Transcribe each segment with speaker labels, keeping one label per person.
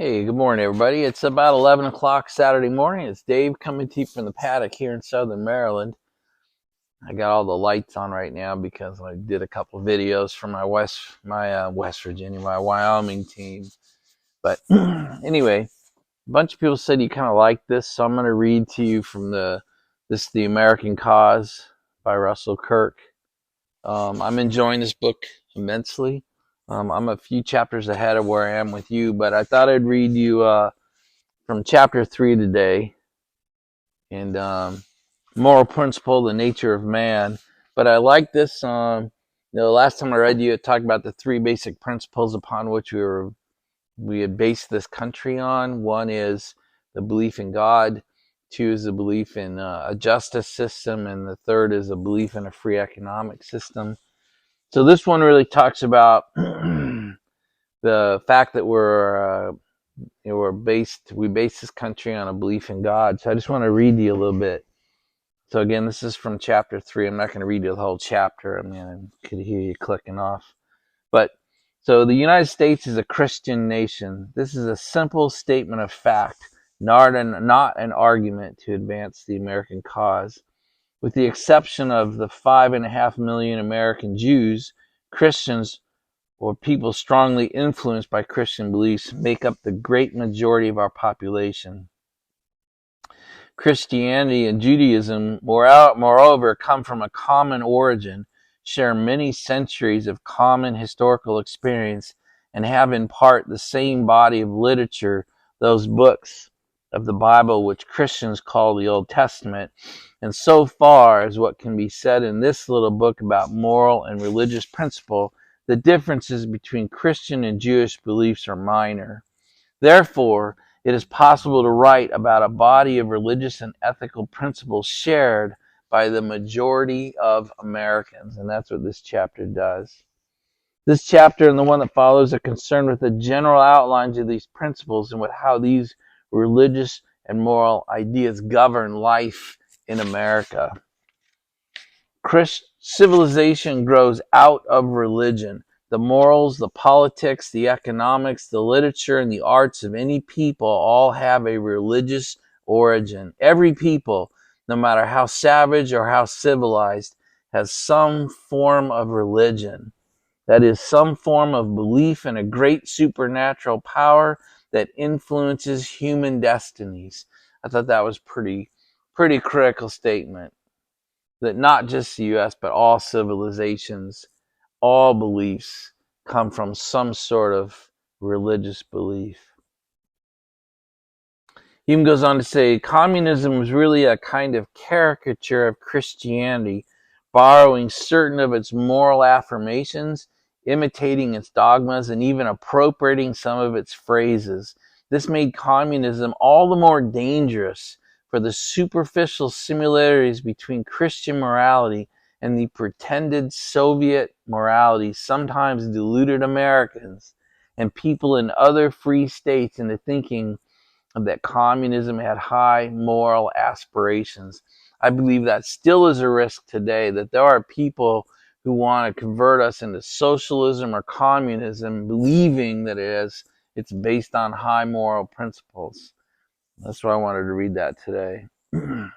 Speaker 1: Hey, good morning, everybody. It's about 11 o'clock Saturday morning. It's Dave coming to you from the paddock here in Southern Maryland. I got all the lights on right now because I did a couple of videos for my West Virginia, my Wyoming team. But anyway, a bunch of people said you kind of like this, so I'm going to read to you from The American Cause by Russell Kirk. I'm enjoying this book immensely. I'm a few chapters ahead of where I am with you, but I thought I'd read you from chapter 3 today, and moral principle, the nature of man. But I like this. Last time I read you, it talked about the three basic principles upon which we had based this country on. One is the belief in God. Two is the belief in a justice system, and the third is a belief in a free economic system. So this one really talks about the fact that we base this country on a belief in God. So I just want to read you a little bit. So again, this is from chapter 3. I'm not going to read you the whole chapter. I mean, I could hear you clicking off. But so the United States is a Christian nation. This is a simple statement of fact, not an argument to advance the American cause. With the exception of the 5.5 million American Jews, Christians, or people strongly influenced by Christian beliefs, make up the great majority of our population. Christianity and Judaism, moreover, come from a common origin, share many centuries of common historical experience, and have in part the same body of literature, those books of the Bible which Christians call the Old Testament. And so far as what can be said in this little book about moral and religious principle, the differences between Christian and Jewish beliefs are minor. Therefore, it is possible to write about a body of religious and ethical principles shared by the majority of Americans. And that's what this chapter does. This chapter and the one that follows are concerned with the general outlines of these principles and with how these religious and moral ideas govern life in America. Civilization grows out of religion. The morals, the politics, the economics, the literature, and the arts of any people all have a religious origin. Every people, no matter how savage or how civilized, has some form of religion. That is, some form of belief in a great supernatural power that influences human destinies. I thought that was pretty critical statement. That not just the U.S., but all civilizations, all beliefs come from some sort of religious belief. He even goes on to say, communism was really a kind of caricature of Christianity, borrowing certain of its moral affirmations, imitating its dogmas, and even appropriating some of its phrases. This made communism all the more dangerous for the superficial similarities between Christian morality and the pretended Soviet morality sometimes deluded Americans and people in other free states into thinking that communism had high moral aspirations. I believe that still is a risk today, that there are people who want to convert us into socialism or communism, believing that it's based on high moral principles. That's why I wanted to read that today. I'm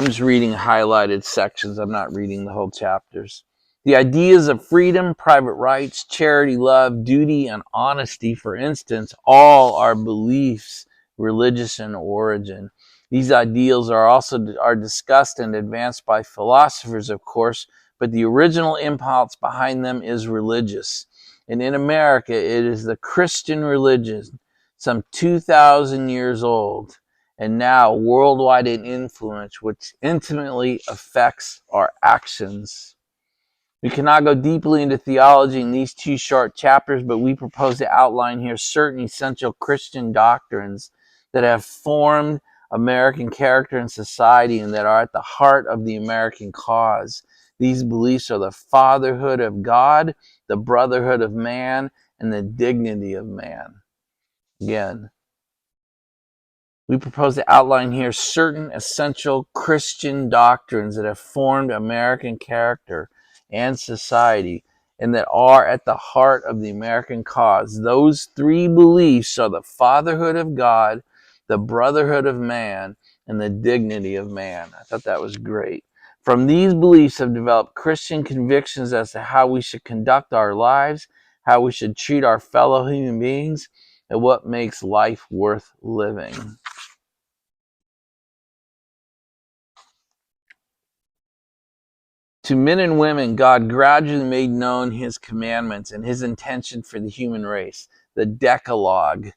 Speaker 1: just reading highlighted sections. I'm not reading the whole chapters. The ideas of freedom, private rights, charity, love, duty, and honesty, for instance, all are beliefs, religious in origin. These ideals are discussed and advanced by philosophers, of course, but the original impulse behind them is religious. And in America, it is the Christian religion, some 2,000 years old, and now worldwide in influence, which intimately affects our actions. We cannot go deeply into theology in these two short chapters, but we propose to outline here certain essential Christian doctrines that have formed American character and society and that are at the heart of the American cause. These beliefs are the fatherhood of God, the brotherhood of man, and the dignity of man. Again, we propose to outline here certain essential Christian doctrines that have formed American character and society and that are at the heart of the American cause. Those three beliefs are the fatherhood of God, the brotherhood of man, and the dignity of man. I thought that was great. From these beliefs have developed Christian convictions as to how we should conduct our lives, how we should treat our fellow human beings, and what makes life worth living. To men and women, God gradually made known his commandments and his intention for the human race. The Decalogue,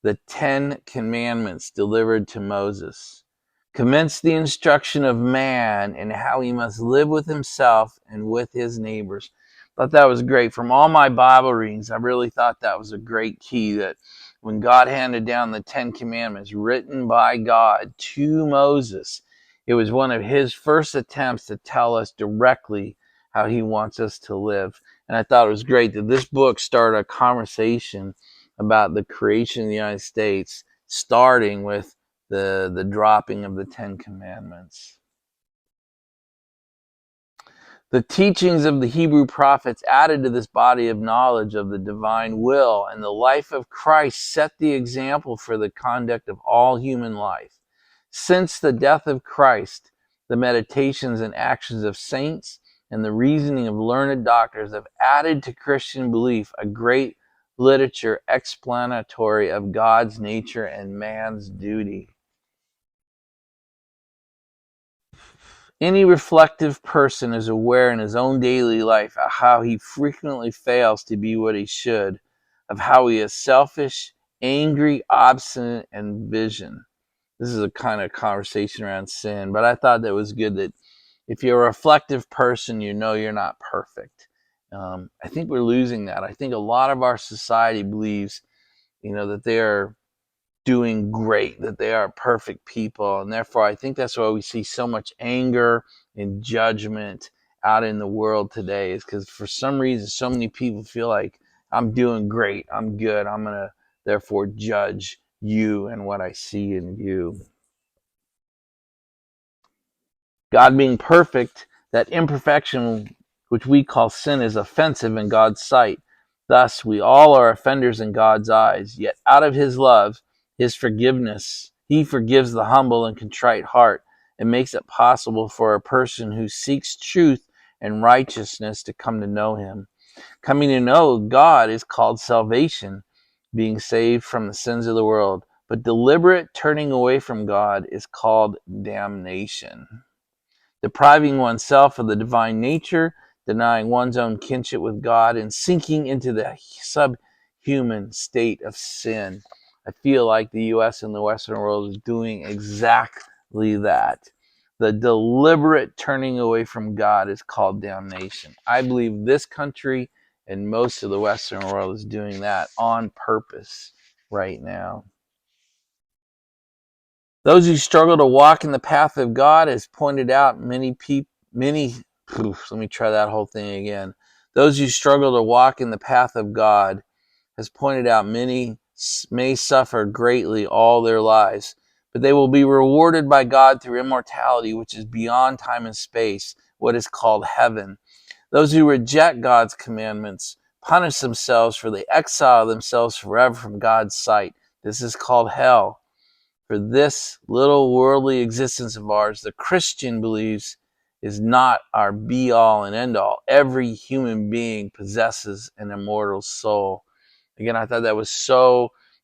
Speaker 1: the 10 Commandments delivered to Moses, commenced the instruction of man in how he must live with himself and with his neighbors. Thought that was great. From all my Bible readings, I really thought that was a great key, that when God handed down the 10 Commandments written by God to Moses, it was one of his first attempts to tell us directly how he wants us to live. And I thought it was great that this book started a conversation about the creation of the United States, starting with the dropping of the 10 Commandments. The teachings of the Hebrew prophets added to this body of knowledge of the divine will, and the life of Christ set the example for the conduct of all human life. Since the death of Christ, the meditations and actions of saints and the reasoning of learned doctors have added to Christian belief a great literature explanatory of God's nature and man's duty. Any reflective person is aware in his own daily life of how he frequently fails to be what he should, of how he is selfish, angry, obstinate, and vision. This is a kind of conversation around sin, but I thought that was good, that if you're a reflective person, you know you're not perfect. I think we're losing that. I think a lot of our society believes, that they are doing great, that they are perfect people. And therefore, I think that's why we see so much anger and judgment out in the world today, is because for some reason, so many people feel like, I'm doing great, I'm good, I'm going to therefore judge you and what I see in you. God being perfect, that imperfection which we call sin is offensive in God's sight. Thus, we all are offenders in God's eyes, yet out of his love, his forgiveness, he forgives the humble and contrite heart and makes it possible for a person who seeks truth and righteousness to come to know him. Coming to know God is called salvation, being saved from the sins of the world. But deliberate turning away from God is called damnation. Depriving oneself of the divine nature, denying one's own kinship with God, and sinking into the subhuman state of sin. I feel like the U.S. and the Western world is doing exactly that. The deliberate turning away from God is called damnation. I believe this country and most of the Western world is doing that on purpose right now. Those who struggle to walk in the path of God, as pointed out, let me try that whole thing again. Those who struggle to walk in the path of God, as pointed out, many may suffer greatly all their lives, but they will be rewarded by God through immortality, which is beyond time and space, what is called heaven. Those who reject God's commandments punish themselves, for they exile themselves forever from God's sight. This is called hell. For this little worldly existence of ours, the Christian believes, is not our be-all and end-all. Every human being possesses an immortal soul. Again, I thought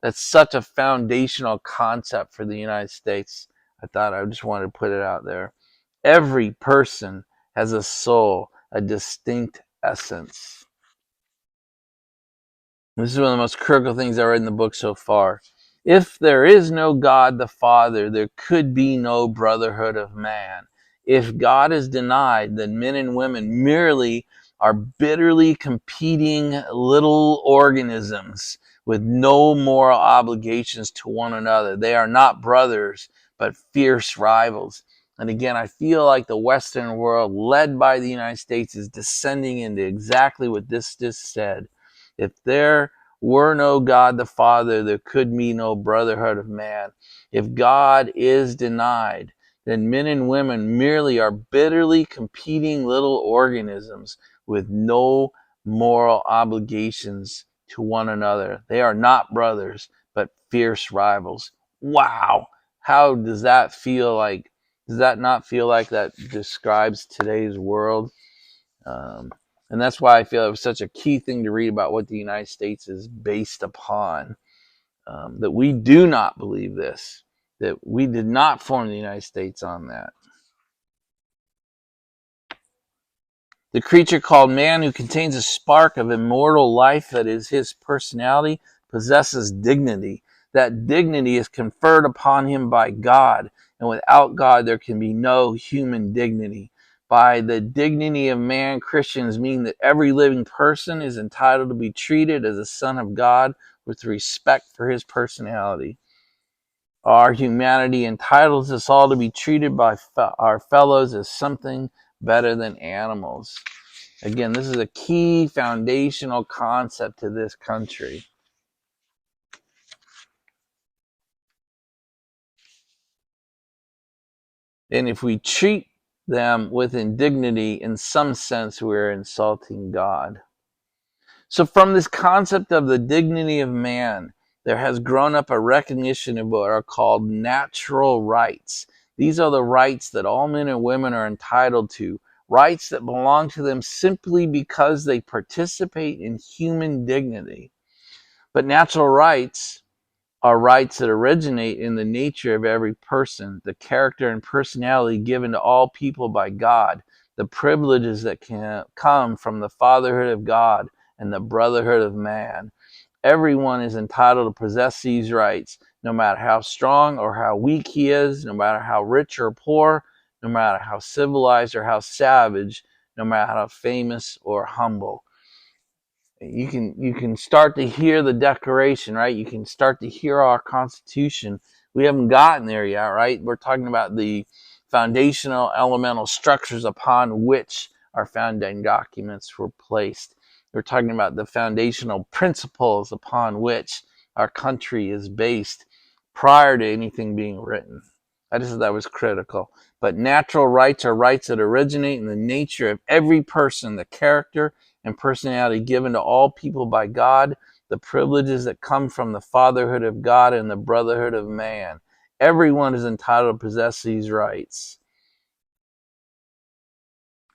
Speaker 1: that's such a foundational concept for the United States. I thought I just wanted to put it out there. Every person has a soul, a distinct essence. This is one of the most critical things I read in the book so far. If there is no God the Father, there could be no brotherhood of man. If God is denied, then men and women merely are bitterly competing little organisms with no moral obligations to one another. They are not brothers, but fierce rivals. And again, I feel like the Western world, led by the United States, is descending into exactly what this just said. If there were no God the Father, there could be no brotherhood of man. If God is denied, then men and women merely are bitterly competing little organisms with no moral obligations to one another. They are not brothers, but fierce rivals. Wow. How does that feel like? Does that not feel like that describes today's world? Um, and that's why I feel it was such a key thing to read about what the United States is based upon. That we do not believe this, that we did not form the United States on that. The creature called man, who contains a spark of immortal life that is his personality, possesses dignity. That dignity is conferred upon him by God, and without God there can be no human dignity. By the dignity of man, Christians mean that every living person is entitled to be treated as a son of God with respect for his personality. Our humanity entitles us all to be treated by our fellows as something better than animals. Again, this is a key foundational concept to this country. And if we treat them with indignity, in some sense, we're insulting God. So, from this concept of the dignity of man, there has grown up a recognition of what are called natural rights. These are the rights that all men and women are entitled to, rights that belong to them simply because they participate in human dignity. But natural rights are rights that originate in the nature of every person, the character and personality given to all people by God, the privileges that can come from the fatherhood of God and the brotherhood of man. Everyone is entitled to possess these rights, no matter how strong or how weak he is, no matter how rich or poor, no matter how civilized or how savage, no matter how famous or humble. You can start to hear the Declaration, right? You can start to hear our Constitution. We haven't gotten there yet, right? We're talking about the foundational elemental structures upon which our founding documents were placed. We're talking about the foundational principles upon which our country is based prior to anything being written. I just thought that was critical. But natural rights are rights that originate in the nature of every person, the character and personality given to all people by God, the privileges that come from the fatherhood of God and the brotherhood of man. Everyone is entitled to possess these rights.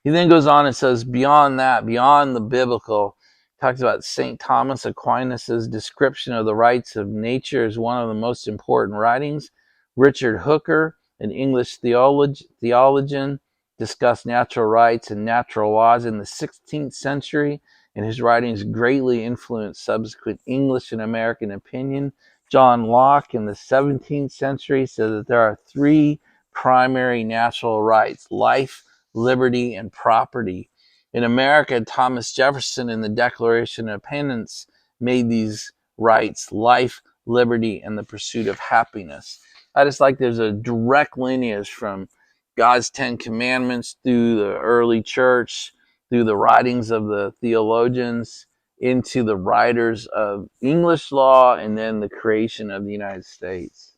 Speaker 1: He then goes on and says, beyond that, beyond the biblical, talks about St. Thomas Aquinas' description of the rights of nature is one of the most important writings. Richard Hooker, an English theologian, discussed natural rights and natural laws in the 16th century, and his writings greatly influenced subsequent English and American opinion. John Locke in the 17th century said that there are three primary natural rights: life, liberty, and property. In America, Thomas Jefferson in the Declaration of Independence made these rights life, liberty, and the pursuit of happiness. I just like there's a direct lineage from God's Ten Commandments through the early church, through the writings of the theologians, into the writers of English law, and then the creation of the United States.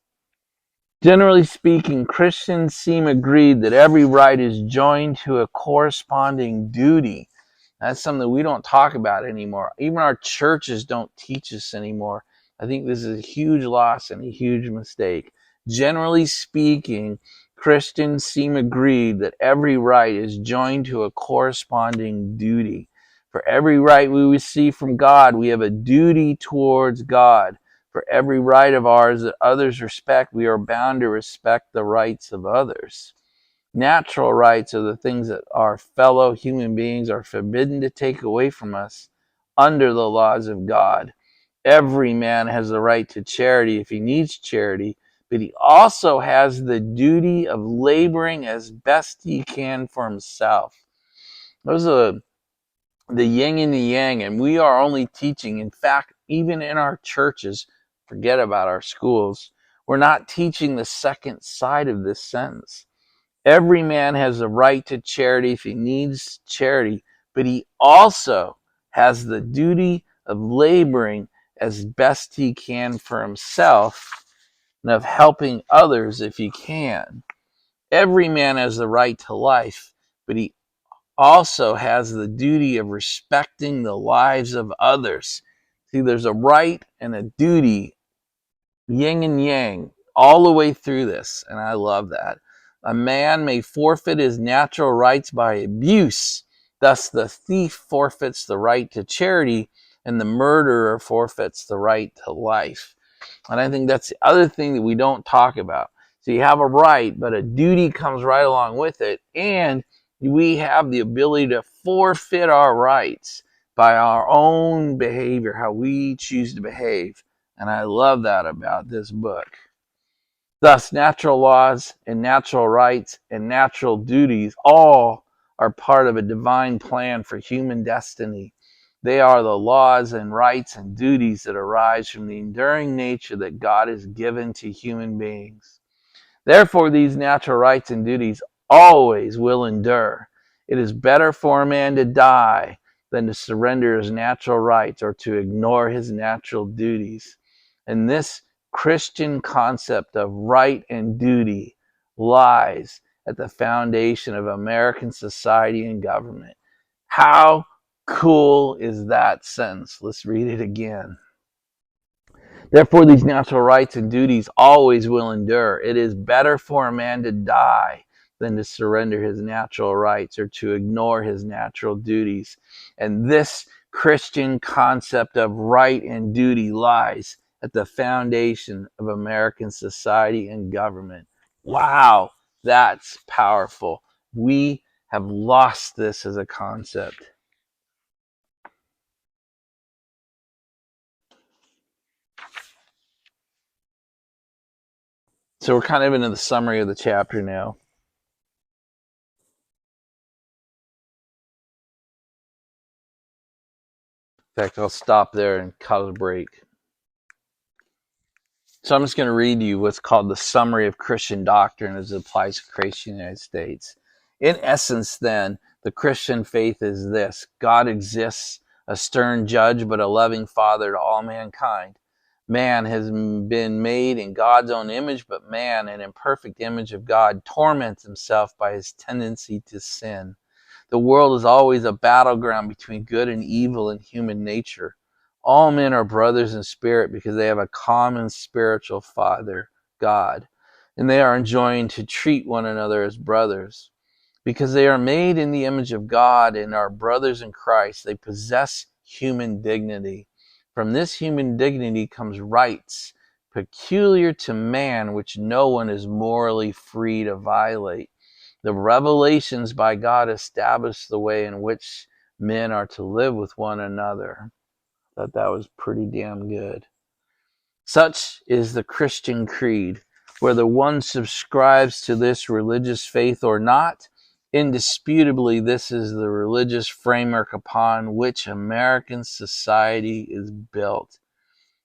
Speaker 1: Generally speaking, Christians seem agreed that every right is joined to a corresponding duty. That's something that we don't talk about anymore. Even our churches don't teach us anymore. I think this is a huge loss and a huge mistake. Generally speaking, Christians seem agreed that every right is joined to a corresponding duty. For every right we receive from God, we have a duty towards God. For every right of ours that others respect, we are bound to respect the rights of others. Natural rights are the things that our fellow human beings are forbidden to take away from us under the laws of God. Every man has the right to charity if he needs charity, but he also has the duty of laboring as best he can for himself. Those are the yin and the yang, and we are only teaching. In fact, even in our churches, forget about our schools, we're not teaching the second side of this sentence. Every man has the right to charity if he needs charity, but he also has the duty of laboring as best he can for himself and of helping others if he can. Every man has the right to life, but he also has the duty of respecting the lives of others. See, there's a right and a duty, yin and yang, all the way through this, and I love that. A man may forfeit his natural rights by abuse. Thus, the thief forfeits the right to charity, and the murderer forfeits the right to life. And I think that's the other thing that we don't talk about. So you have a right, but a duty comes right along with it. And we have the ability to forfeit our rights by our own behavior, how we choose to behave. And I love that about this book. Thus, natural laws and natural rights and natural duties all are part of a divine plan for human destiny. They are the laws and rights and duties that arise from the enduring nature that God has given to human beings. Therefore, these natural rights and duties always will endure. It is better for a man to die than to surrender his natural rights or to ignore his natural duties. And this Christian concept of right and duty lies at the foundation of American society and government. How cool is that sentence? Let's read it again. Therefore, these natural rights and duties always will endure. It is better for a man to die than to surrender his natural rights or to ignore his natural duties. And this Christian concept of right and duty lies at the foundation of American society and government. Wow, that's powerful. We have lost this as a concept. So we're kind of into the summary of the chapter now. In fact, I'll stop there and cut a break. So I'm just going to read you what's called the summary of Christian doctrine as it applies to Christian United States. In essence, then, the Christian faith is this: God exists, a stern judge, but a loving father to all mankind. Man has been made in God's own image, but man, an imperfect image of God, torments himself by his tendency to sin. The world is always a battleground between good and evil in human nature. All men are brothers in spirit because they have a common spiritual Father, God, and they are enjoined to treat one another as brothers. Because they are made in the image of God and are brothers in Christ, they possess human dignity. From this human dignity comes rights peculiar to man, which no one is morally free to violate. The revelations by God establish the way in which men are to live with one another. I thought that was pretty damn good. Such is the Christian creed. Whether one subscribes to this religious faith or not, indisputably this is the religious framework upon which American society is built.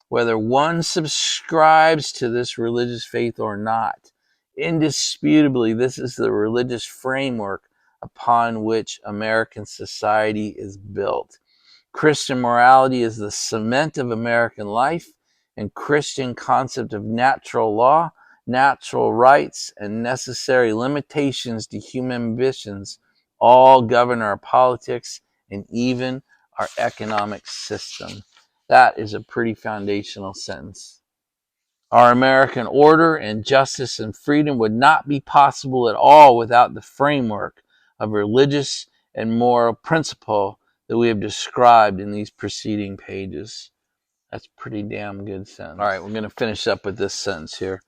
Speaker 1: Whether one subscribes to this religious faith or not, indisputably this is the religious framework upon which American society is built. Christian morality is the cement of American life, and Christian concept of natural law, natural rights, and necessary limitations to human ambitions all govern our politics and even our economic system. That is a pretty foundational sentence. Our American order and justice and freedom would not be possible at all without the framework of religious and moral principle that we have described in these preceding pages. That's pretty damn good sentence. All right, we're going to finish up with this sentence here.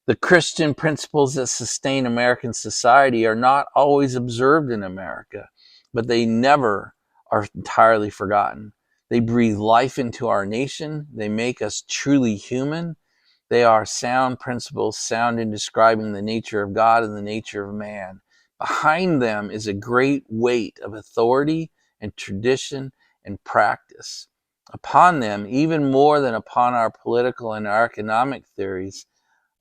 Speaker 1: The Christian principles that sustain American society are not always observed in America, but they never are entirely forgotten. They breathe life into our nation. They make us truly human. They are sound principles, sound in describing the nature of God and the nature of man. Behind them is a great weight of authority and tradition and practice. Upon them, even more than upon our political and our economic theories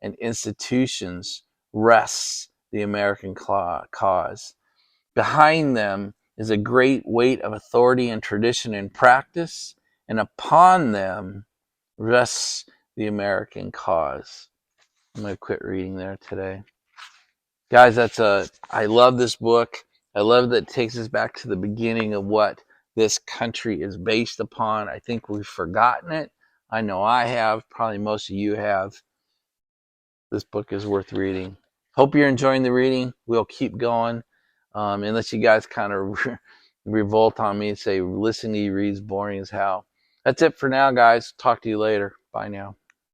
Speaker 1: and institutions, rests the American cause. Behind them is a great weight of authority and tradition and practice, and upon them rests the American cause. I'm going to quit reading there today. Guys, I love this book. I love that it takes us back to the beginning of what this country is based upon. I think we've forgotten it. I know I have. Probably most of you have. This book is worth reading. Hope you're enjoying the reading. We'll keep going. Unless you guys kind of revolt on me and say listening to you reads boring as hell. That's it for now, guys. Talk to you later. Bye now.